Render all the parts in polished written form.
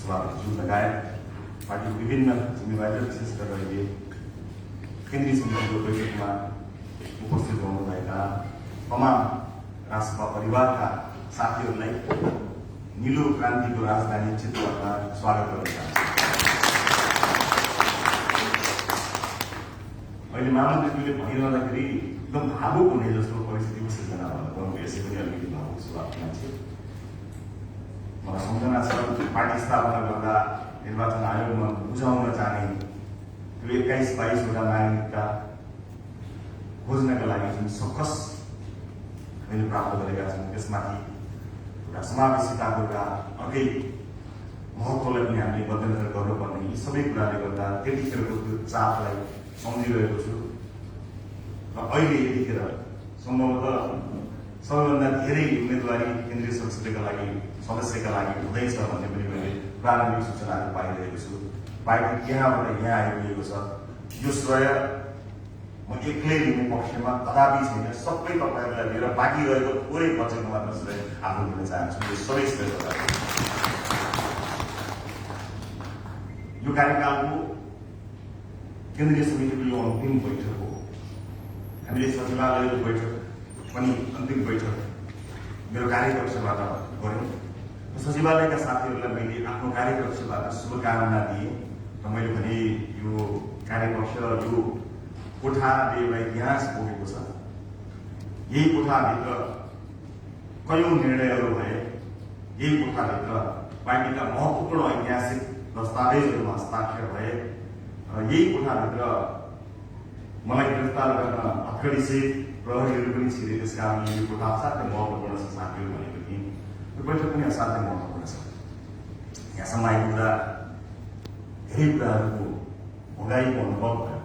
सभापतिज्यू लगायत पार्टीको विभिन्न जिम्मेवारी विशेष गरेर अहिले केन्द्रीय समितिको बैठकमा उपस्थित हुनुभएका तमाम राष्ट्रसभा परिवारका साथीहरूलाई नीलो क्रान्तिको राजधानी चितवनमा स्वागत गर्न चाहन्छु। अहिले महामन्त्रीले भनिरहँदाखेरि एकदम भावुक हुने जस्तो परिस्थितिको सिर्जना गर्नुभयो। यसै पनि अलिकति भावुक स्वभावको मान्छे। मलाई सम्झना छ पार्टी स्थापना गर्दा निर्वाचन आयोगमा बुझाउन जाने त्यो 21-22वटा नागरिकका खोज्नका लागि जुन सकस मैले प्राप्त गरेका छौँ त्यसमाथि एउटा समावेशिताको एउटा अर्कै महत्त्वलाई पनि हामीले मध्यनजर गर्नुपर्ने यी सबै कुराले गर्दा त्यतिखेरको त्यो चापलाई सम्झिरहेको छु र अहिले यतिखेर सम्भवतः सबैभन्दा धेरै उम्मेदवारी केन्द्रीय संसदका लागि सदस्यका लागि हुँदैछ भन्ने पनि मैले प्रारम्भिक सूचनाहरू पाइरहेको छु। पार्टी यहाँबाट यहाँ आइपुगेको छ। यो श्रेय म एक्लै लिने पक्षमा कदापि छैन। सबै तपाईँहरूलाई लिएर बाँकी रहेको थोरै बचेको मात्र श्रेय आफू दिन चाहन्छु। यो सबै श्रेय यो कार्यकालको केन्द्रीय समितिको यो अन्तिम बैठक हो। हामीले सचिवालयको बैठक पनि अन्तिम बैठक मेरो कार्यकक्षबाट गऱ्यौँ। सचिवालयका साथीहरूलाई मैले आफ्नो कार्यकक्षबाट शुभकामना दिएँ र मैले भने यो कार्यकक्ष यो कोठाले एउटा इतिहास बोकेको छ। यही कोठाभित्र कयौँ निर्णयहरू भए। यही कोठाभित्र पार्टीका महत्त्वपूर्ण ऐतिहासिक दस्तावेजहरूमा हस्ताक्षर भए र यही कोठाभित्र मलाई गिरफ्तार गर्न हत्कडी प्रहरीहरू पनि छिरे। त्यस कारणले यो कोठा असाध्यै महत्त्वपूर्ण छ साथीहरू भनेको थिएँ। यो बैठक पनि असाध्यै महत्त्वपूर्ण छ। यहाँसम्म आइपुग्दा धेरै कुराहरूको भोगाईको अनुभव भयो।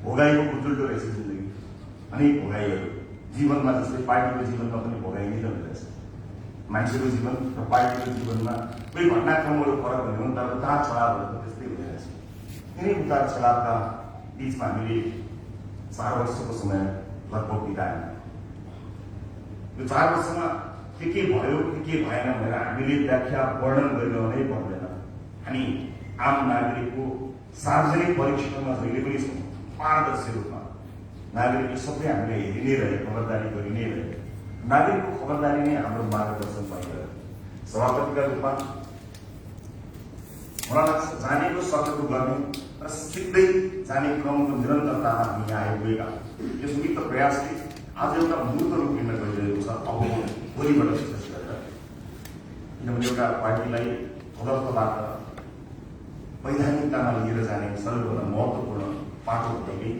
भोगाईको उजुल्दो रहेछ जिन्दगी। अनेक भोगाईहरू जीवनमा जस्तै पार्टीको जीवनमा पनि भोगाई नै रहेछ। मान्छेको जीवन र पार्टीको जीवनमा कोही घटनाक्रमहरू फरक हुने हुन् तर उतार चढावहरू त त्यस्तै हुँदैरहेछ। यिनै उतार चढावका बिचमा हामीले 4 वर्षको समय लगभग बितायौँ। यो 4 वर्षमा के भयो के भएन भनेर हामीले व्याख्या वर्णन गरिरहनै पर्दैन। हामी आम नागरिकको सार्वजनिक परीक्षणमा जहिले पनि छौँ। पारदर्शी रूपमा नागरिकले सबै हामीले हेरि नै रहे, खबरदारी गरि नै रहे। नागरिकको खबरदारी नै हाम्रो मार्गदर्शन भइरह्यो। सभापतिका रूपमा मलाई लाग्छ जानेको सक्दो गर्ने र सिक्दै जाने क्रमको निरन्तरतामा हामी यहाँ आइपुगेका। यस मित्र प्रयासले आज एउटा मूर्त रूप लिन गइरहेको छ। अब भोलिबाट विशेष गरेर किनभने एउटा पार्टीलाई तदर्थबाट वैधानिकतामा लिएर जाने सबैभन्दा महत्त्वपूर्ण पाटो भनेकै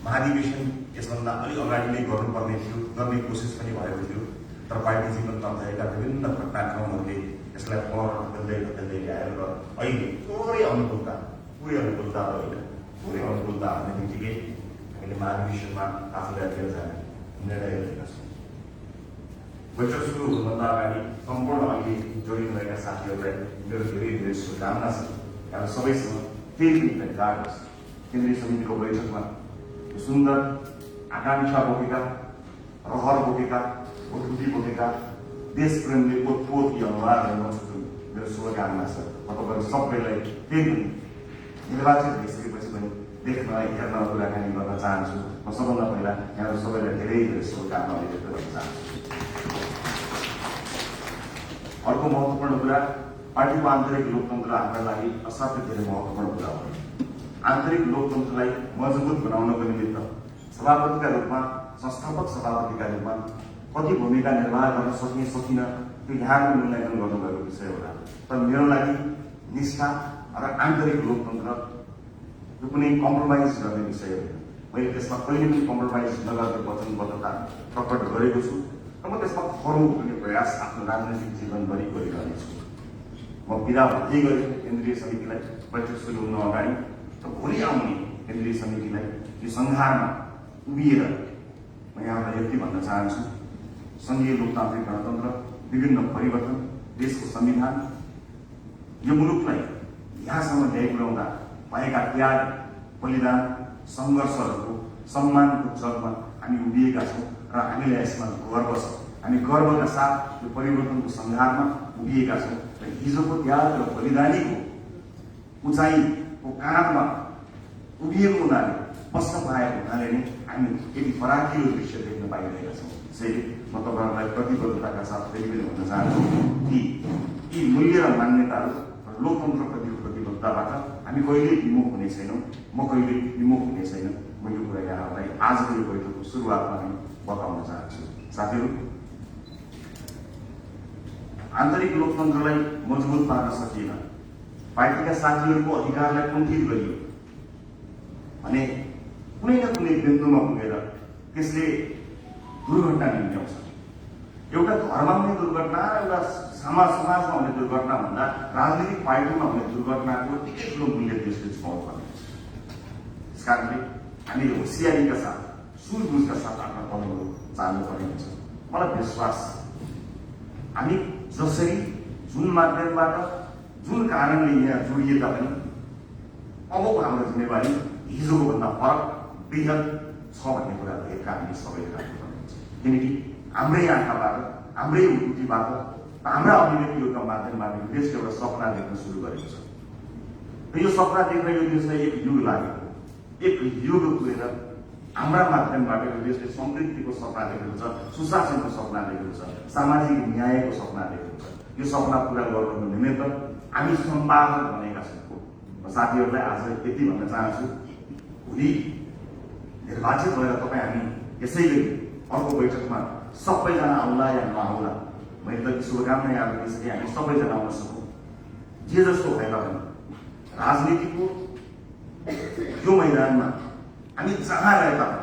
महाधिवेशन यसभन्दा अलिक अगाडि नै गर्नुपर्ने थियो। गर्ने कोसिस पनि भएको थियो तर पार्टी जीवनमा भएका विभिन्न घटनाक्रमहरूले यसलाई पर ढल्दै ल्याएर र अहिले पुरै अनुकूलता त होइन, पुरै अनुकूलता भन्ने बित्तिकै हामीले महाधिवेशनमा आफूलाई लिएर जाने निर्णय लिएका छौँ। बैठक सुरु हुनुभन्दा अगाडि सम्पूर्ण अहिले जोडिनुभएका साथीहरूलाई मेरो धेरै धेरै शुभकामना छ। हामी सबैसँग त्यही पनि भेटघाट होस्। केन्द्रीय समितिको बैठकमा सुन्दर आकाङ्क्षा बोकेका, रहर बोकेका, उद्बुद्धि बोकेका, देशप्रेमले ओतप्रोत यी अनुहारहरू नछुटुन् मेरो शुभकामना छ। म तपाईँहरू सबैलाई त्यही पनि निर्वाचित भइसकेपछि पनि देख्न हेर्न कुराकानी गर्न चाहन्छु। म सबभन्दा पहिला यहाँहरू सबैलाई धेरै धेरै शुभकामना व्यक्त गर्न चाहन्छु। अर्को महत्त्वपूर्ण कुरा पार्टीको आन्तरिक लोकतन्त्र हाम्रा लागि असाध्यै धेरै महत्त्वपूर्ण कुरा हो। आन्तरिक लोकतन्त्रलाई मजबुत बनाउनको निमित्त सभापतिका रूपमा, संस्थापक सभापतिका रूपमा कति भूमिका निर्वाह गर्न सक्ने सकिन त्यो यहाँको मूल्याङ्कन गर्नुभएको विषय होला। तर मेरो लागि निष्ठा र आन्तरिक लोकतन्त्र यो कुनै कम्प्रोमाइज गर्ने विषय होइन। मैले त्यसमा कहिले पनि कम्प्रोमाइज नगर्ने वचनबद्धता प्रकट गरेको छु र म त्यसमा खरो हुने प्रयास आफ्नो राजनैतिक जीवनभरि गरिरहनेछु। म बिदा भन्दै गरेँ केन्द्रीय समितिलाई बैठक सुरु हुन अगाडि र भोलि आउने केन्द्रीय समितिलाई यो संघारमा उभिएर म यहाँलाई यति भन्न चाहन्छु। सङ्घीय लोकतान्त्रिक गणतन्त्र, विभिन्न परिवर्तन, देशको संविधान, यो मुलुकलाई यहाँसम्म ल्याइ पुर्याउँदा भएका त्याग, बलिदान, सङ्घर्षहरूको सम्मानको जगमा हामी उभिएका छौँ र हामीलाई यसमा गर्व छ। हामी गर्वका साथ यो परिवर्तनको सङ्घारमा उभिएका छौँ र हिजोको त्याग र बलिदानीको उचाइको काँधमा उभिएको हुनाले बस्न पाएको हुनाले नै हामी यति फराकिलो दृश्य देख्न पाइरहेका छौँ। त्यसैले म तपाईँहरूलाई प्रतिबद्धताका साथ फेरि पनि भन्न चाहन्छु कि यी मूल्य र मान्यताहरू र लोकतन्त्रप्रतिको प्रतिबद्धताबाट हामी कहिले विमुख हुने छैनौँ। म कहिले विमुख हुने छैन। म यो कुरा यहाँहरूलाई आजको यो बैठकको सुरुवातमा नै बताउन चाहन्छु। साथीहरू, आन्तरिक लोकतन्त्रलाई मजबुत पार्न सकिएन, पार्टीका साथीहरूको अधिकारलाई कुण्ठित गरियो भने कुनै न कुनै बिन्दुमा पुगेर त्यसले दुर्घटना निम्त्याउँछ। एउटा घरमा हुने दुर्घटना र एउटा समाजमा हुने दुर्घटना भन्दा राजनीतिक पार्टीमा हुने दुर्घटनाको निकै ठुलो मूल्य देशले चुकाउनु पर्ने हुन्छ। त्यस कारणले हामीले होसियारीका साथ सुझबुझका साथ आफ्ना कदमहरू चाल्नुपर्ने हुन्छ। मलाई विश्वास छ हामी जसरी जुन माध्यमबाट जुन कारणले यहाँ जोडिए तापनि अबको हाम्रो जिम्मेवारी हिजोको भन्दा फरक बृहत छ भन्ने कुरा हेरेर हामीले सबैले राख्नुपर्ने हुन्छ। किनकि हाम्रै आँखाबाट, हाम्रै उठीबाट, हाम्रा अभिव्यक्तिहरूका माध्यमबाट यो देशको एउटा सपना देख्न सुरु गरेको छ र यो सपना देख्न यो देशलाई एक युग लागेको, एक युग पुगेर हाम्रा माध्यमबाट यो देशले समृद्धिको सपना देखेको छ, सुशासनको सपना देखेको छ, सामाजिक न्यायको सपना देखेको छ। यो सपना पुरा गर्नको निमित्त हामी सम्पादक बनेका छौँ। म साथीहरूलाई आज यति भन्न चाहन्छु, भोलि निर्वाचित भएर तपाईँ हामी यसैले अर्को बैठकमा सबैजना आउला या नआउला, मैले त शुभकामना याद गरिसकेँ, हामी सबैजना आउन सकौँ। जे जस्तो भए तापनि राजनीतिको यो मैदानमा हामी जहाँ रहे तापनि,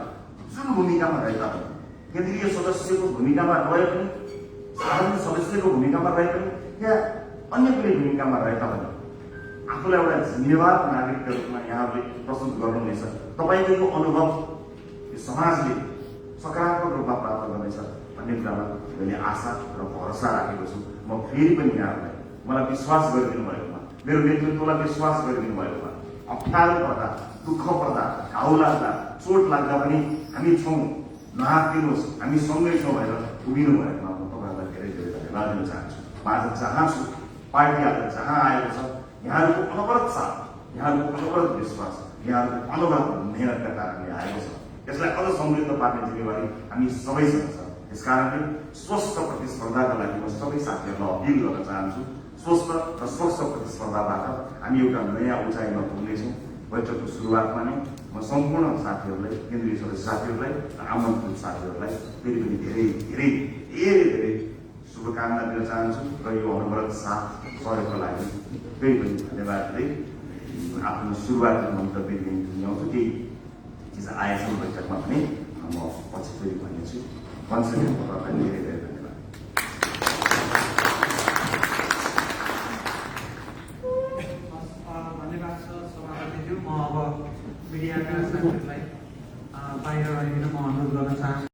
जुन भूमिकामा रहे तापनि, केन्द्रीय सदस्यको भूमिकामा रहे पनि, साधारण सदस्यको भूमिकामा रहे पनि, या अन्य कुनै भूमिकामा रहे तापनि आफूलाई एउटा जिम्मेवार नागरिकका रूपमा यहाँहरूले प्रस्तुत गर्नुहुनेछ। तपाईँको यो अनुभव यो समाजले सकारात्मक रूपमा प्राप्त गर्नेछ भन्ने कुरामा मैले आशा र भरोसा राखेको छु। म फेरि पनि यहाँहरूलाई मलाई विश्वास गरिदिनु भएकोमा, मेरो नेतृत्वलाई विश्वास गरिदिनु भएकोमा, अप्ठ्यारो पर्दा, दुःख पर्दा, घाउ लाग्दा, चोट लाग्दा पनि हामी छौँ, नहातिनुहोस्, हामी सँगै छौँ भनेर उभिनु भएकोमा म तपाईँहरूलाई धेरै धेरै धन्यवाद दिन चाहन्छु। म आज जहाँ छु, पार्टी आज जहाँ आएको छ, यहाँहरूको अनवरत साथ, यहाँहरूको अनवरत विश्वास, यहाँहरूको अनवरत मेहनतका कारणले आएको छ। यसलाई अझ समृद्ध पार्ने जिम्मेवारी हामी सबैसँग छ। त्यस कारणले स्वस्थ प्रतिस्पर्धाका लागि म सबै साथीहरूलाई अपिल गर्न चाहन्छु। स्वस्थ र स्वच्छ प्रतिस्पर्धाबाट हामी एउटा नयाँ उचाइमा पुग्नेछौँ। बैठकको सुरुवातमा नै म सम्पूर्ण साथीहरूलाई, केन्द्रीय सदस्य साथीहरूलाई र आमन्त्रित साथीहरूलाई फेरि पनि धेरै धेरै धेरै धेरै शुभकामना दिन चाहन्छु र यो अनवरत साथ सहयोगको लागि फेरि पनि धन्यवाद दिँदै आफ्नो सुरुवाती मन्तव्य दिन आउँछु। केही चिज आएछन् बैठकमा पनि म पछि फेरि भन्नेछु। भन्छु तपाईँलाई धेरै धेरै धन्यवाद। धन्यवाद छ सभापतिज्यू। म अब मिडियाका साथीहरूलाई बाहिर रहेर म अनुरोध गर्न चाहन्छु।